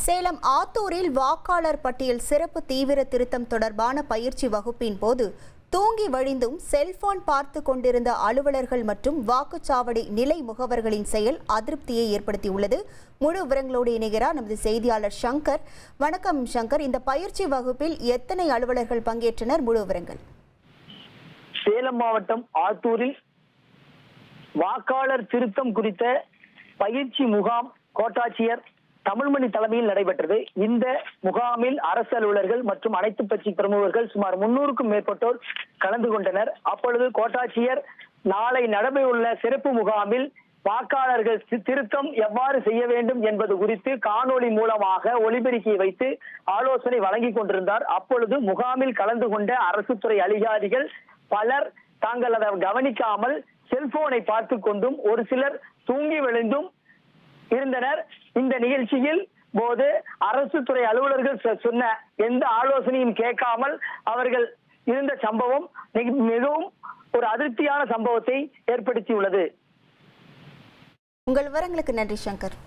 சேலம் ஆத்தூரில் வாக்காளர் பட்டியல் சிறப்பு தீவிர திருத்தம் தொடர்பான பயிற்சி வகுப்பின் போது தூங்கி வழிந்தும் செல்போன் பார்த்து கொண்டிருந்த அலுவலர்கள் மற்றும் வாக்குச்சாவடி நிலை முகவர்களின் செயல் அதிருப்தியை ஏற்படுத்தியுள்ளது. முழு விவரங்களோடு இணைகிறார் நமது செய்தியாளர் சங்கர். வணக்கம் சங்கர், இந்த பயிற்சி வகுப்பில் எத்தனை அலுவலர்கள் பங்கேற்றனர்? முழு விவரங்கள். சேலம் மாவட்டம் ஆத்தூரில் வாக்காளர் திருத்தம் குறித்த பயிற்சி முகாம் கோட்டாட்சியர் தமிழ்மணி தலைமையில் நடைபெற்றது. இந்த முகாமில் அரசு அலுவலர்கள் மற்றும் அனைத்து கட்சி பிரமுகர்கள் சுமார் 300க்கும் மேற்பட்டோர் கலந்து கொண்டனர். அப்பொழுது கோட்டாட்சியர் நாளை நடைபெறவுள்ள சிறப்பு முகாமில் வாக்காளர்கள் திருத்தம் எவ்வாறு செய்ய வேண்டும் என்பது குறித்து காணொளி மூலமாக ஒலிபெருக்கி வைத்து ஆலோசனை வழங்கி கொண்டிருந்தார். அப்பொழுது முகாமில் கலந்து கொண்ட அரசு துறை அதிகாரிகள் பலர் தாங்கள் அதை கவனிக்காமல் செல்போனை பார்த்து கொண்டும் ஒரு சிலர் தூங்கி விழுந்தும் இருந்தனர். இந்த நிகழ்ச்சியில் போது அரசு துறை அலுவலர்கள் சொன்ன எந்த ஆலோசனையும் கேட்காமல் அவர்கள் இருந்த சம்பவம் மிகவும் ஒரு அதிருப்தியான சம்பவத்தை ஏற்படுத்தியுள்ளது. உங்கள் விவரங்களுக்கு நன்றி சங்கர்.